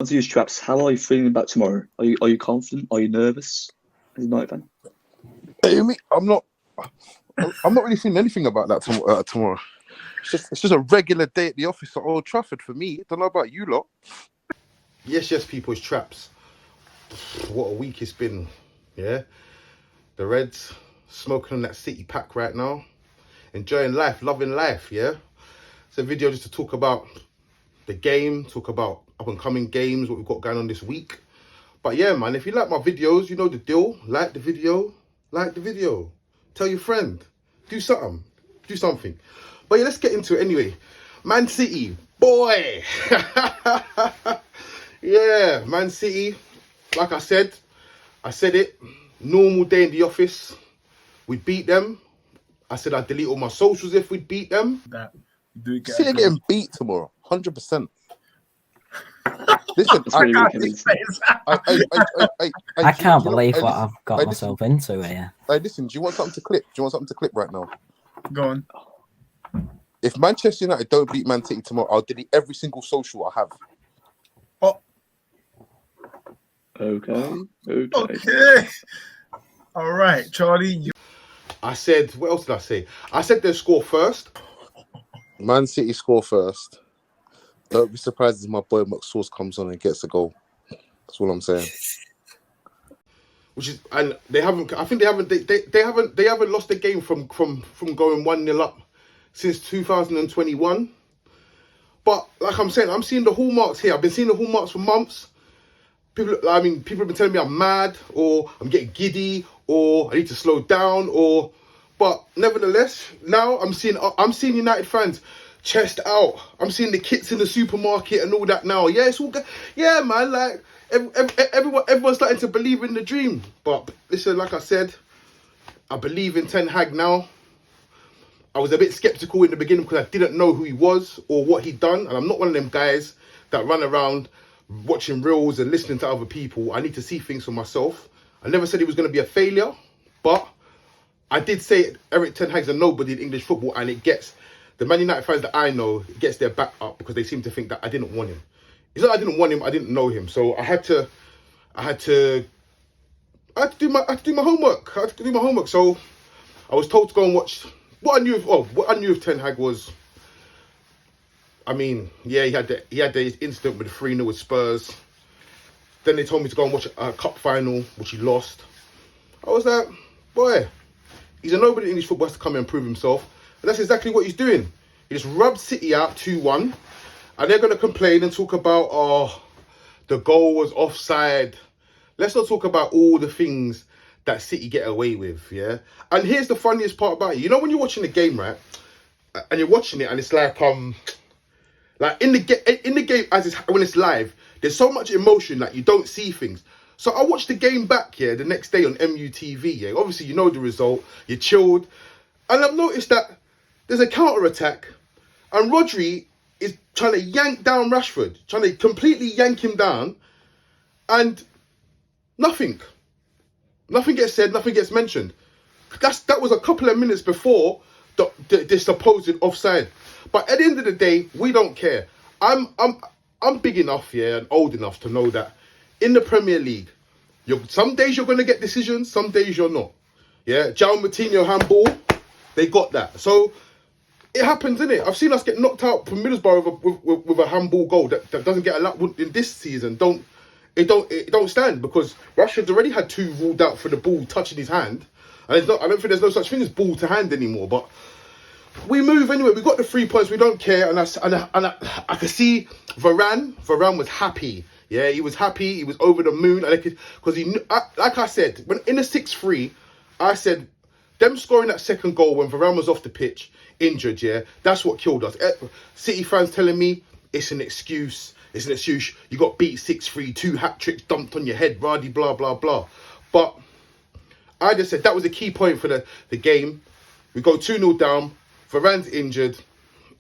to use traps. How are you feeling about tomorrow? Are you confident? Are you nervous as a United fan? Hey, I'm not really feeling anything about that tomorrow. It's just a regular day at the office at Old Trafford for me. Don't know about you lot. Yes, people, it's traps. What a week it's been, yeah? The Reds smoking on that City pack right now. Enjoying life, loving life, yeah? It's a video just to talk about the game, talk about up-and-coming games, what we've got going on this week. But yeah, man, if you like my videos, you know the deal. Like the video. Tell your friend. Do something. But yeah, let's get into it anyway. Man City, boy! Yeah, Man City, like I said it, normal day in the office, we'd beat them. I said I'd delete all my socials if we'd beat them. City getting beat tomorrow, 100%. Listen, I can't believe what I've got myself into here. Hey, listen, do you want something to clip? Right now? Go on. If Manchester United don't beat Man City tomorrow, I'll delete every single social I have. Oh. Okay. All right, Charlie. I said, what else did I say? I said they'll score first. Man City score first. Don't be surprised if my boy McSauce comes on and gets a goal. That's all I'm saying. Which is, and they haven't. I think they haven't lost a game from going 1-0 up since 2021. But like I'm saying, I'm seeing the hallmarks here. I've been seeing the hallmarks for months. People have been telling me I'm mad, or I'm getting giddy, or I need to slow down, but nevertheless, now I'm seeing United fans chest out. I'm seeing the kits in the supermarket and all that now. Yeah, it's all good. Yeah, man, like everyone's starting to believe in the dream. But listen, like I said, I believe in Ten Hag now. I was a bit skeptical in the beginning because I didn't know who he was or what he'd done, and I'm not one of them guys that run around watching reels and listening to other people. I need to see things for myself. I never said he was going to be a failure, but I did say Eric Ten Hag's a nobody in English football, and it gets the Man United fans that I know, it gets their back up because they seem to think that I didn't want him. It's not I didn't want him, I didn't know him. So I had to do my homework. So I was told to go and watch what I knew of Ten Hag was. I mean, yeah, he had the incident with the 3-0 with Spurs. Then they told me to go and watch a cup final, which he lost. I was like, boy, he's a nobody in English football, has to come and prove himself. And that's exactly what he's doing. He just rubbed City out 2-1. And they're going to complain and talk about, the goal was offside. Let's not talk about all the things that City get away with, yeah? And here's the funniest part about it. You know when you're watching the game, right? And you're watching it and it's like in the game when it's live, there's so much emotion that you don't see things. So I watched the game back here the next day on MUTV. Yeah, obviously you know the result. You're chilled, and I've noticed that there's a counter attack, and Rodri is trying to yank down Rashford, trying to completely yank him down, and nothing gets said, nothing gets mentioned. That was a couple of minutes before the supposed offside. But at the end of the day, we don't care. I'm big enough, yeah, and old enough to know that in the Premier League, some days you're going to get decisions, some days you're not. Yeah, João Moutinho handball, they got that. So it happens, innit? I've seen us get knocked out from Middlesbrough with a handball goal that doesn't get a lot in this season. It don't stand because Rashford's already had 2 ruled out for the ball touching his hand, and I don't think there's no such thing as ball to hand anymore. But we move anyway. We got the 3 points. We don't care. And I could see Varane. Varane was happy. Yeah, he was happy. He was over the moon. Because he knew, like I said, when in the 6-3, I said them scoring that second goal when Varane was off the pitch, injured. Yeah, that's what killed us. City fans telling me it's an excuse. It's an excuse. You got beat 6-3, 2 hat tricks dumped on your head, Radi, blah blah blah. But I just said that was a key point for the game. We go 2-0 down. Varane's injured.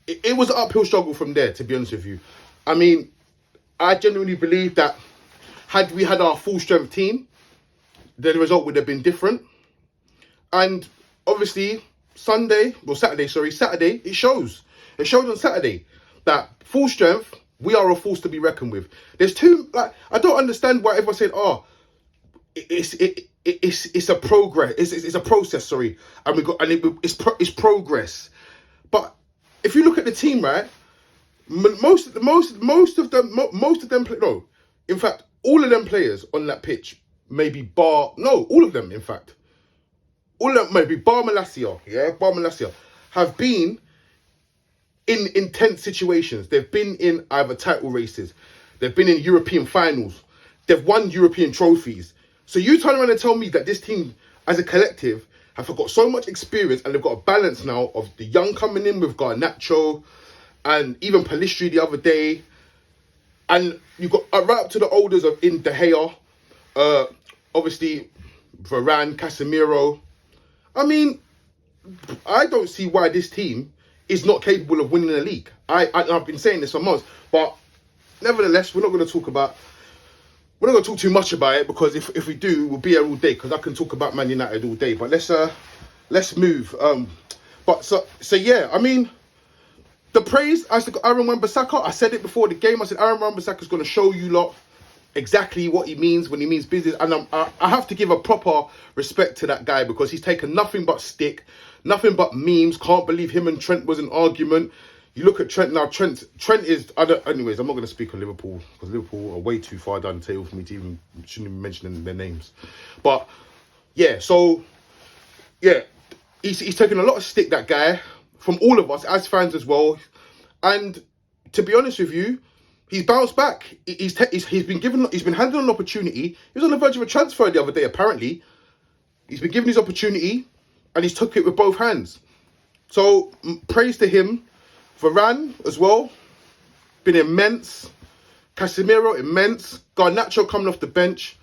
It was an uphill struggle from there, to be honest with you. I mean, I genuinely believe that had we had our full strength team, then the result would have been different. And obviously, Saturday, it shows. It showed on Saturday that full strength, We are a force to be reckoned with. There's two, like, I don't understand why everyone said, oh, it's a progress, it's a process, sorry, and it's progress. But if you look at the team, right, most of them play, no, in fact, all of them players on that pitch, all of them, in fact, all of them, maybe bar Malacia, have been in intense situations. They've been in either title races, they've been in European finals, they've won European trophies. So you turn around and tell me that this team, as a collective, have got so much experience and they've got a balance now of the young coming in with Garnacho and even Palistri the other day, and you've got right up to the olders of in De Gea, obviously Varane, Casemiro. I mean, I don't see why this team is not capable of winning the league. I've been saying this for months, but nevertheless, we're not going to talk too much about it, because if we do, we'll be here all day, because I can talk about Man United all day. But let's move. So yeah, I mean, the praise, I said Aaron Wan-Bissaka, I said it before the game, I said Aaron Wan-Bissaka is going to show you lot exactly what he means when he means business. And I have to give a proper respect to that guy, because he's taken nothing but stick, nothing but memes. Can't believe him and Trent was an argument. You look at Trent now. Trent is. Anyways, I'm not going to speak on Liverpool, because Liverpool are way too far down the table for me to shouldn't even mention their names. But yeah, so yeah, he's taken a lot of stick, that guy, from all of us as fans as well. And to be honest with you, he's bounced back. He's been handed an opportunity. He was on the verge of a transfer the other day. Apparently, he's been given his opportunity, and he's took it with both hands. So praise to him. Varane as well, been immense. Casemiro, immense. Garnacho coming off the bench.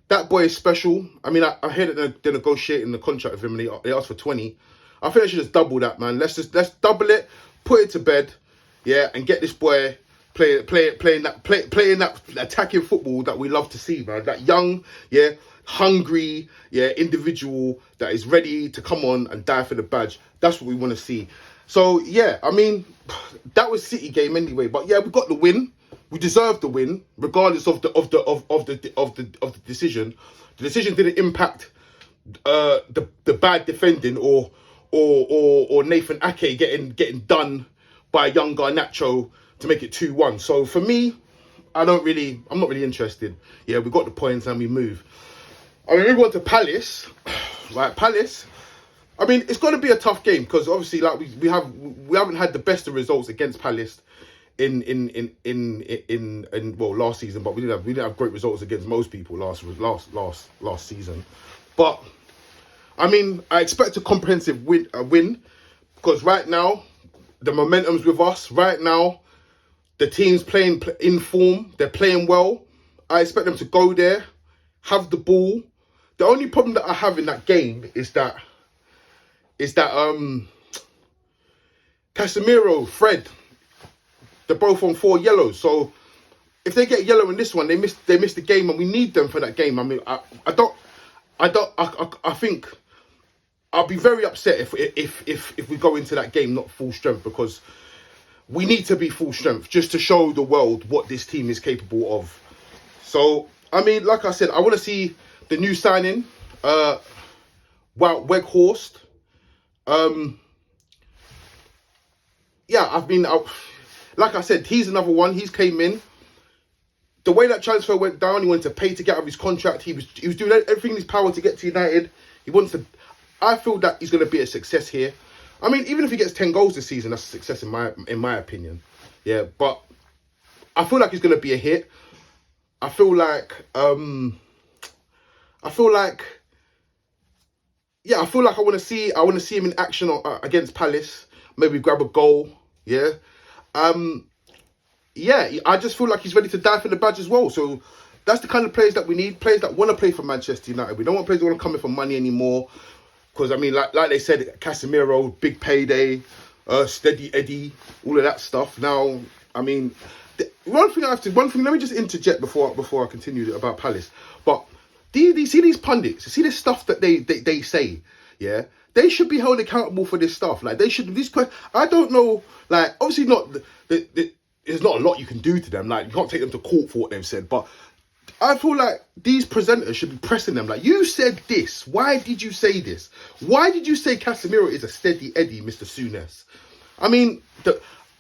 That boy is special. I mean, I heard that they're negotiating the contract with him, and they asked for 20. I think they should just double that, man. Let's double it, put it to bed, yeah, and get this boy playing that attacking football that we love to see, man. That young, yeah, hungry, yeah, individual that is ready to come on and die for the badge. That's what we want to see. So yeah, I mean, that was City game anyway. But yeah, we got the win. We deserved the win, regardless of the decision. The decision didn't impact the bad defending or Nathan Ake getting done by young Garnacho to make it 2-1. So for me, I'm not really interested. Yeah, we got the points and we move. I mean, we went to Palace. Right, Palace. I mean, it's going to be a tough game, because obviously, like we haven't had the best of results against Palace in last season, but we didn't have great results against most people last season. But I mean, I expect a comprehensive win, because right now the momentum's with us. Right now, the team's playing in form. They're playing well. I expect them to go there, have the ball. The only problem that I have in that game is that Casemiro, Fred, they're both on 4 yellows. So if they get yellow in this one, they miss the game, and we need them for that game. I mean, I think I'll be very upset if we go into that game not full strength, because we need to be full strength just to show the world what this team is capable of. So I mean, like I said, I want to see the new signing, Weghorst. Like I said, he's another one. He's came in. The way that transfer went down, he wanted to pay to get out of his contract. He was doing everything in his power to get to United. He wants to. I feel that he's going to be a success here. I mean, even if he gets 10 goals this season, that's a success in my opinion. Yeah, but I feel like he's going to be a hit. I feel like I want to see him in action against Palace. Maybe grab a goal. Yeah. I just feel like he's ready to die for the badge as well. So that's the kind of players that we need. Players that want to play for Manchester United. We don't want players that want to come in for money anymore. Because I mean, like they said, Casemiro, big payday, steady Eddie, all of that stuff. Now, I mean, one thing. Let me just interject before I continue about Palace. But do you see these pundits? You see this stuff that they say? Yeah, they should be held accountable for this stuff. Like they should. I don't know. Like obviously not there's not a lot you can do to them. Like, you can't take them to court for what they've said. But I feel like these presenters should be pressing them. Like, you said this. Why did you say this? Why did you say Casemiro is a steady Eddie, Mr. Souness? I mean,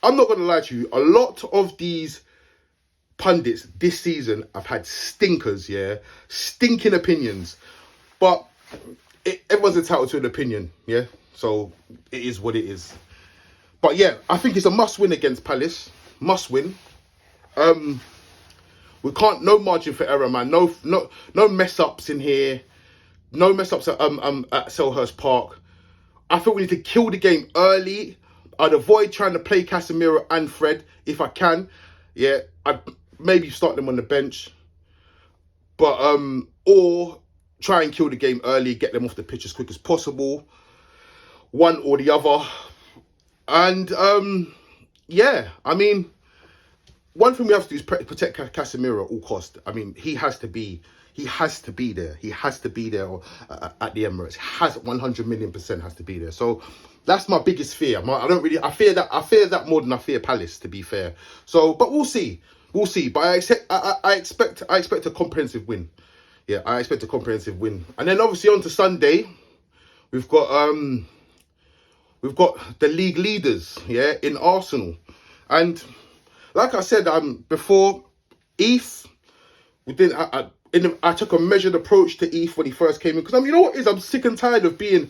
I'm not going to lie to you. A lot of these pundits this season have had stinkers, yeah? Stinking opinions. But everyone's entitled to an opinion, yeah? So it is what it is. But yeah, I think it's a must-win against Palace. Must-win. We can't, no margin for error, man. No mess-ups in here. No mess-ups at Selhurst Park. I think we need to kill the game early. I'd avoid trying to play Casemiro and Fred if I can. Yeah, I'd maybe start them on the bench. But, or try and kill the game early, get them off the pitch as quick as possible. One or the other. And, yeah, I mean, one thing we have to do is protect Casemiro at all costs. I mean, he has to be there. He has to be there at the Emirates. 100 million % has to be there. So that's my biggest fear. I fear that more than I fear Palace, to be fair. So, but we'll see. But I expect a comprehensive win. Yeah, I expect a comprehensive win. And then obviously on to Sunday, we've got the league leaders, yeah, in Arsenal. And like I said before, Eve, I took a measured approach to Eve when he first came in. Because you know what it is? I'm sick and tired of being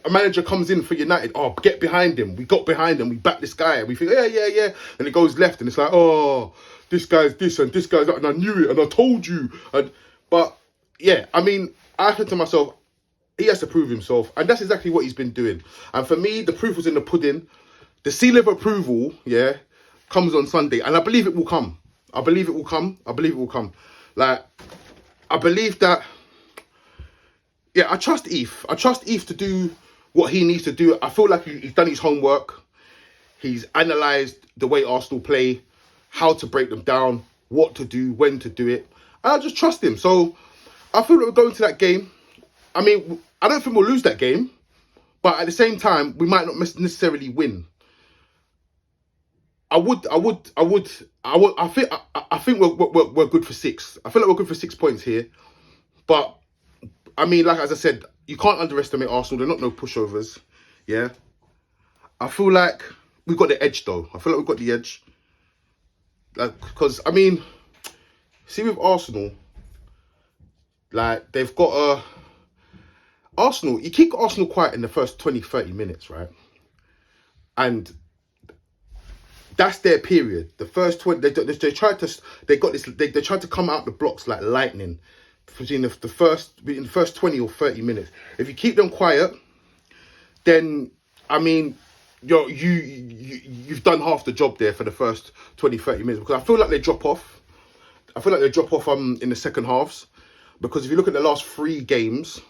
a manager comes in for United. Oh, get behind him. We got behind him. We back this guy. And we think, yeah. And it goes left. And it's like, oh, this guy's this and this guy's that. And I knew it. And I told you. But yeah, I mean, I said to myself, he has to prove himself. And that's exactly what he's been doing. And for me, the proof was in the pudding. The seal of approval, yeah, comes on Sunday. And I believe it will come. Like, I believe that, yeah, I trust Eve. I trust Eve to do what he needs to do. I feel like he's done his homework. He's analysed the way Arsenal play, how to break them down, what to do, when to do it. And I just trust him. So I feel that we're going to that game. I mean, I don't think we'll lose that game. But at the same time, we might not necessarily win. I think we're good for 6. I feel like we're good for 6 points here. But I mean, like as I said, you can't underestimate Arsenal. They're not no pushovers. Yeah. I feel like we've got the edge though. Like, because I mean, see with Arsenal, like they've got Arsenal, you keep Arsenal quiet in the first 20-30 minutes, right? And that's their period. The first 20, they tried to come out the blocks like lightning between the first 20 or 30 minutes. If you keep them quiet, then I mean, you've done half the job there for the first 20-30 minutes, because I feel like they drop off. In the second halves, because if you look at the last 3 games,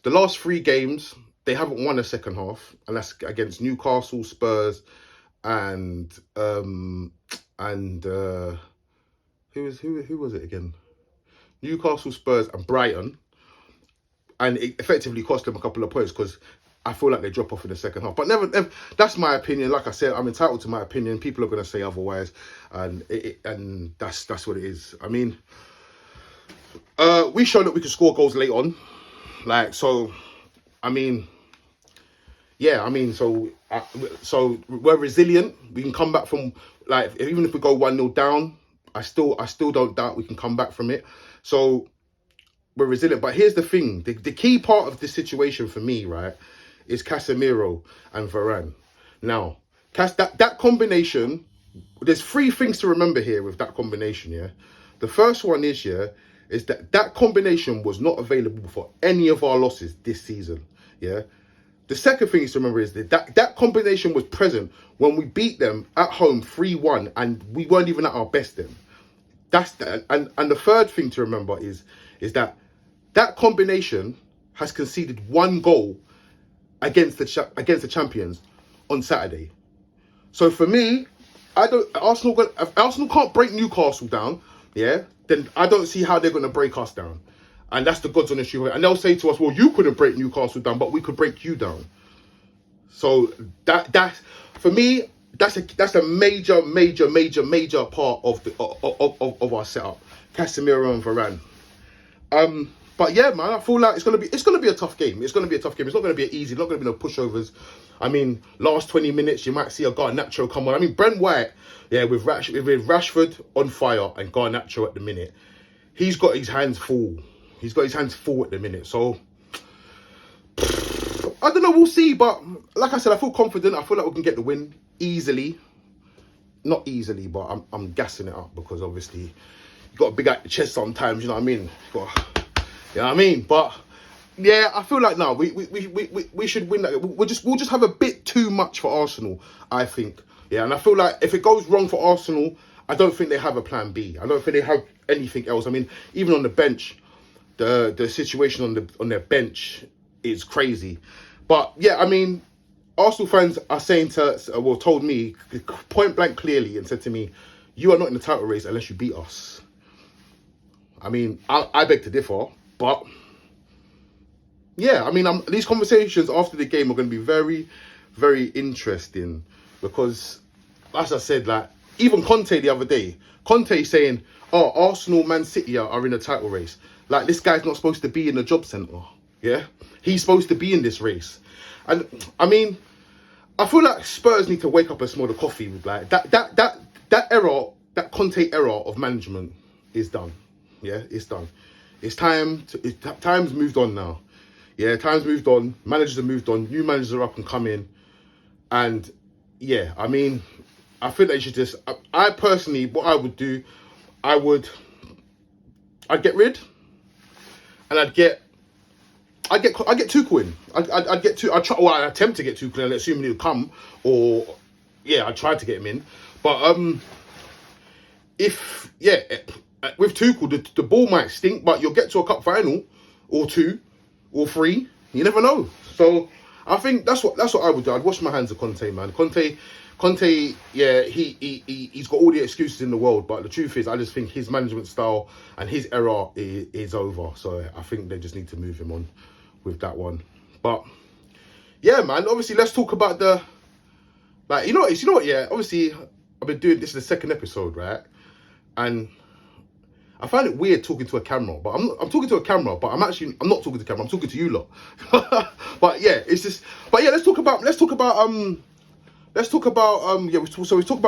they haven't won a second half, and that's against Newcastle, Spurs, and who was it again? Newcastle, Spurs, and Brighton, and it effectively cost them a couple of points because I feel like they drop off in the second half. But never, that's my opinion. Like I said, I'm entitled to my opinion. People are going to say otherwise, and that's what it is. I mean, we showed that we could score goals late on, like so. I mean, yeah. I mean, so we're resilient. We can come back from, like, even if we go 1-0 down, I still don't doubt we can come back from it. So we're resilient. But here's the thing: the key part of this situation for me, right, is Casemiro and Varane. Now, that combination, there's 3 things to remember here with that combination, yeah? The first one is that combination was not available for any of our losses this season, yeah? The second thing is to remember is that combination was present when we beat them at home 3-1, and we weren't even at our best then. And the third thing to remember is that combination has conceded 1 goal against the champions on Saturday. So for me, if Arsenal can't break Newcastle down, yeah, then I don't see how they're going to break us down. And that's the God's honest truth. And they'll say to us, well, you couldn't break Newcastle down, but we could break you down. So that for me, that's a major part of the of our setup. Casemiro and Varane. But yeah, man, I feel like it's gonna be a tough game. It's gonna be a tough game. It's not gonna be easy. It's not gonna be no pushovers. I mean, last 20 minutes you might see a Garnacho come on. I mean, Brent White, yeah, with Rashford on fire and Garnacho at the minute, he's got his hands full. He's got his hands full at the minute. So I don't know. We'll see. But like I said, I feel confident. I feel like we can get the win easily. Not easily, but I'm gassing it up because obviously you got to big out the chest sometimes. You know what I mean? You know what I mean? But yeah, I feel like now we should win that. We'll just have a bit too much for Arsenal, I think. Yeah, and I feel like if it goes wrong for Arsenal, I don't think they have a plan B. I don't think they have anything else. I mean, even on the bench, the situation on their bench is crazy. But yeah, I mean, Arsenal fans are told me point blank clearly and said to me, "You are not in the title race unless you beat us." I mean, I beg to differ. But yeah, I mean, these conversations after the game are going to be very, very interesting because, as I said, like even Conte the other day, Conte saying, "Oh, Arsenal, Man City are in a title race." Like this guy's not supposed to be in the job centre. Yeah, he's supposed to be in this race, and I mean, I feel like Spurs need to wake up and smell the coffee. With like that era, that Conte era of management is done. Yeah, it's done. It's time's moved on now. Yeah, time's moved on. Managers have moved on. New managers are up and coming. And yeah, I mean, I feel like you should just. I personally, what I would do, I'd get rid, and I'd get Tuchel in. I'd get Tuchel. I'd attempt to get Tuchel in, assuming he'll come, or yeah, I tried to get him in, but with Tuchel, the ball might stink, but you'll get to a cup final or two or three. You never know. So I think that's what I would do. I'd wash my hands of Conte, man. Conte, yeah, he's got all the excuses in the world, but the truth is, I just think his management style and his era is over. So I think they just need to move him on with that one. But yeah, man. Obviously, let's talk about you know what? Yeah, obviously, I've been doing this is the second episode, right? And I find it weird talking to a camera, but I'm talking to a camera, but I'm not talking to the camera. I'm talking to you lot. But yeah, it's just. But yeah, let's talk about. We talk about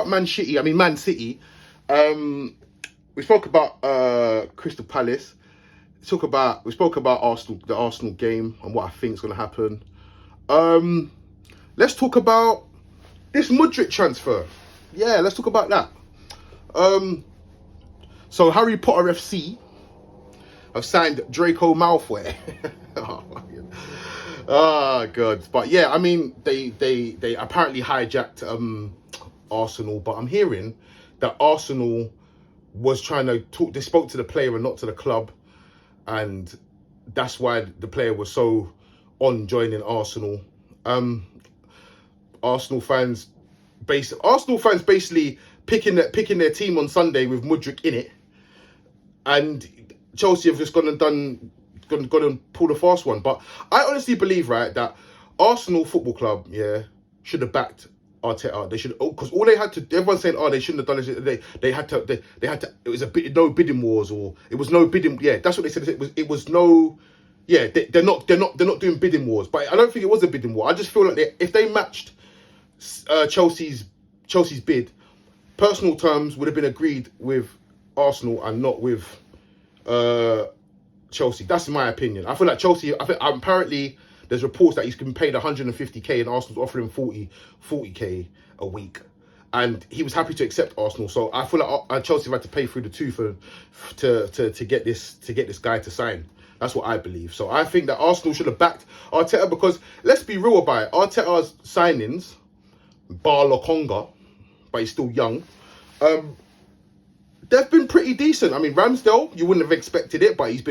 Man City. Man City. We spoke about Crystal Palace. We spoke about Arsenal, the Arsenal game, and what I think is going to happen. Let's talk about this Mudryk transfer. Yeah, let's talk about that. So Harry Potter FC have signed Draco Malfoy. Oh god. But yeah, I mean they apparently hijacked Arsenal, but I'm hearing that Arsenal was trying to talk. They spoke to the player and not to the club, and that's why the player was so on joining Arsenal. Arsenal fans basically picking their team on Sunday with Mudryk in it. And Chelsea have just gone and pulled a fast one. But I honestly believe, right, that Arsenal Football Club, yeah, should have backed Arteta. They should, because all they had to. Everyone's saying, they shouldn't have done this. They had to. It was no bidding wars, or it was no bidding. Yeah, that's what they said. It was no. Yeah, they're not doing bidding wars. But I don't think it was a bidding war. I just feel like if they matched Chelsea's bid, personal terms would have been agreed with Arsenal and not with Chelsea. That's my opinion. I feel like Chelsea. I think apparently there's reports that he's been paid 150k and Arsenal's offering 40k a week, and he was happy to accept Arsenal. So I feel like Chelsea have had to pay through the tooth to get this guy to sign. That's what I believe. So I think that Arsenal should have backed Arteta because let's be real about it. Arteta's signings, bar Lokonga, but he's still young. They've been pretty decent. I mean, Ramsdale, you wouldn't have expected it, but he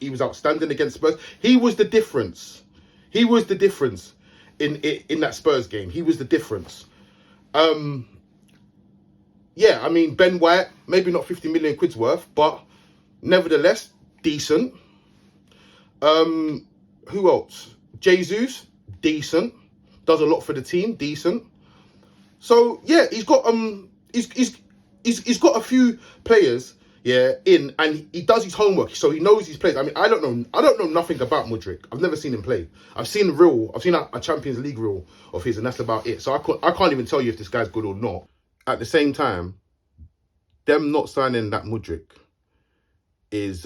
was outstanding against Spurs. He was the difference. He was the difference in that Spurs game. He was the difference. Yeah, I mean, Ben White, maybe not 50 million quid's worth, but nevertheless, decent. Who else? Jesus, decent. Does a lot for the team, decent. So yeah, he's got he's got a few players, yeah, in, and he does his homework, so he knows his players. I mean, I don't know nothing about Mudryk. I've never seen him play. I've seen a Champions League reel of his, and that's about it. So I can't even tell you if this guy's good or not. At the same time, them not signing that Mudryk is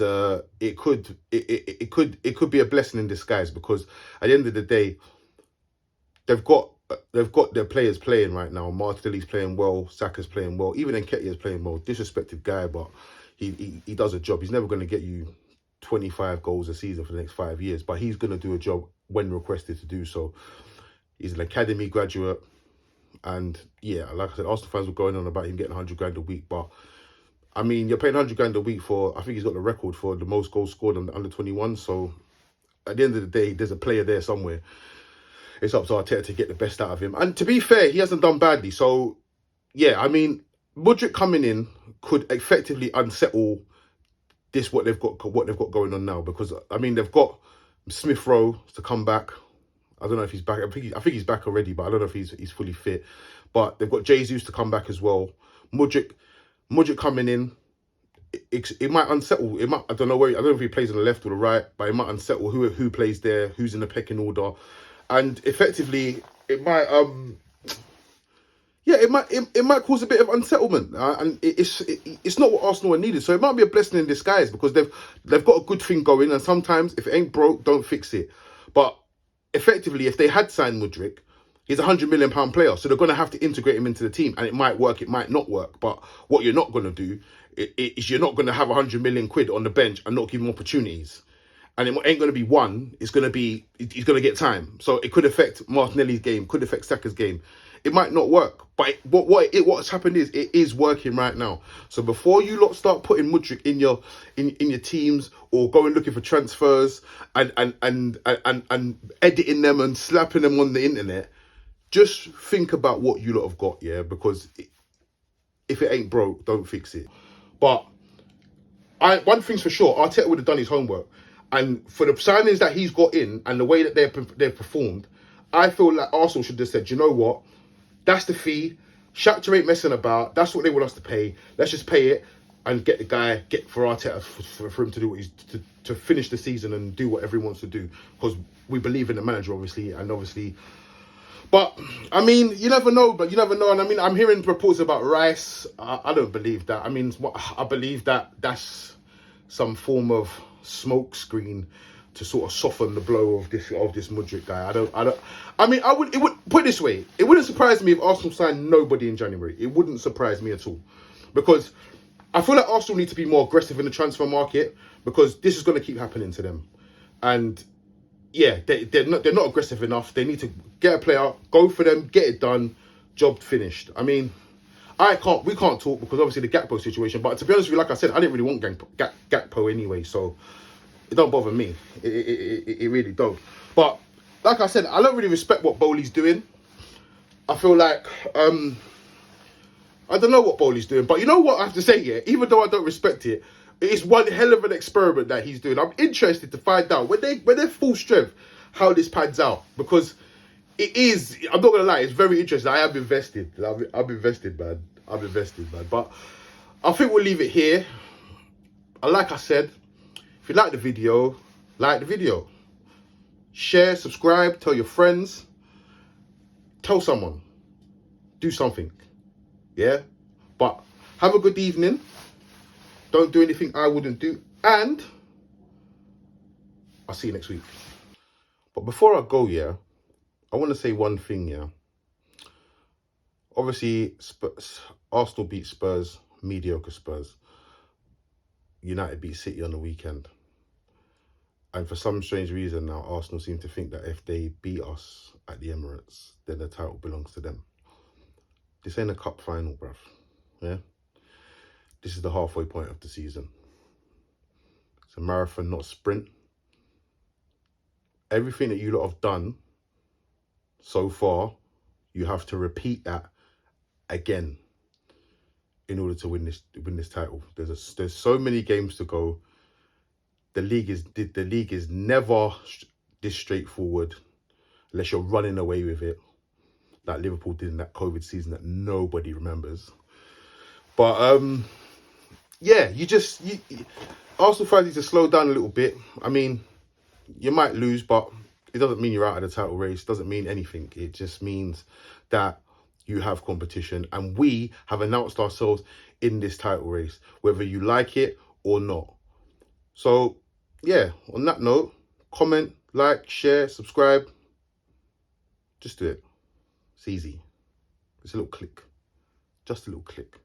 it could be a blessing in disguise, because at the end of the day, they've got their players playing right now. Martinelli's playing well, Saka's playing well, even Nketiah's playing well. Disrespected guy, but he does a job. He's never going to get you 25 goals a season for the next 5 years, but he's going to do a job when requested to do so. He's an academy graduate, and yeah, like I said, Arsenal fans were going on about him getting 100 grand a week, but I mean, you're paying 100 grand a week for, I think he's got the record for the most goals scored on the under 21. So at the end of the day, there's a player there somewhere. It's up to Arteta to get the best out of him. And to be fair, he hasn't done badly. So yeah, I mean, Mudryk coming in could effectively unsettle what they've got going on now, because I mean, they've got Smith Rowe to come back. I don't know if he's back. I think he's back already, but I don't know if he's fully fit. But they've got Jesus to come back as well. Mudryk coming in, it might unsettle. I don't know if he plays on the left or the right, but it might unsettle who plays there, who's in the pecking order, and effectively it might it might cause a bit of unsettlement, and it's not what Arsenal are needed. So it might be a blessing in disguise, because they've got a good thing going, and sometimes if it ain't broke, don't fix it. But effectively, if they had signed Mudryk, he's a £100 million player, so they're going to have to integrate him into the team, and it might work, it might not work. But what you're not going to do is you're not going to have 100 million quid on the bench and not give him opportunities. And it ain't going to be one. It's going to be, he's going to get time. So it could affect Martinelli's game, could affect Saka's game. It might not work, but what's happened is it is working right now. So before you lot start putting Mudryk in your teams, or going looking for transfers and editing them and slapping them on the internet, just think about what you lot have got, yeah? Because if it ain't broke, don't fix it. But one thing's for sure, Arteta would have done his homework. And for the signings that he's got in and the way that they've performed, I feel like Arsenal should have said, you know what? That's the fee. Shakhtar ain't messing about. That's what they want us to pay. Let's just pay it and get for Arteta for him to do what to finish the season and do whatever he wants to do. Because we believe in the manager, obviously, and obviously. But I mean, you never know. And I mean, I'm hearing reports about Rice. I don't believe that. I mean, I believe that that's some form of smoke screen to sort of soften the blow of this Mudryk guy. I mean, it would put it this way. It wouldn't surprise me if Arsenal signed nobody in January. It wouldn't surprise me at all, because I feel like Arsenal need to be more aggressive in the transfer market, because this is going to keep happening to them. And yeah, they're not aggressive enough. They need to get a player, go for them, get it done, job finished. I mean, we can't talk because obviously the Gakpo situation. But to be honest with you, like I said, I didn't really want Gakpo anyway, so it don't bother me. It really don't. But like I said, I don't really respect what Bowley's doing. I feel like I don't know what Bowley's doing, but you know what I have to say here. Even though I don't respect it, it's one hell of an experiment that he's doing. I'm interested to find out when they're full strength how this pans out, because it is. I'm not gonna lie, it's very interesting. I am invested. I'm invested, man. But I think we'll leave it here. And like I said, if you like the video, share, subscribe, tell your friends, tell someone, do something. Yeah, but have a good evening. Don't do anything I wouldn't do, and I'll see you next week. But before I go, yeah, I want to say one thing, yeah. Obviously, Arsenal beat Spurs, mediocre Spurs. United beat City on the weekend. And for some strange reason now, Arsenal seem to think that if they beat us at the Emirates, then the title belongs to them. This ain't a cup final, bruv. Yeah? This is the halfway point of the season. It's a marathon, not a sprint. Everything that you lot have done so far, you have to repeat that again in order to win this title. There's so many games to go. The league is never this straightforward unless you're running away with it. like Liverpool did in that COVID season that nobody remembers. But yeah, Arsenal fans need to slow down a little bit. I mean, you might lose, but it doesn't mean you're out of the title race. It doesn't mean anything. It just means that you have competition, and we have announced ourselves in this title race, whether you like it or not. So, yeah, on that note, comment, like, share, subscribe. Just do it. It's easy. It's a little click. Just a little click.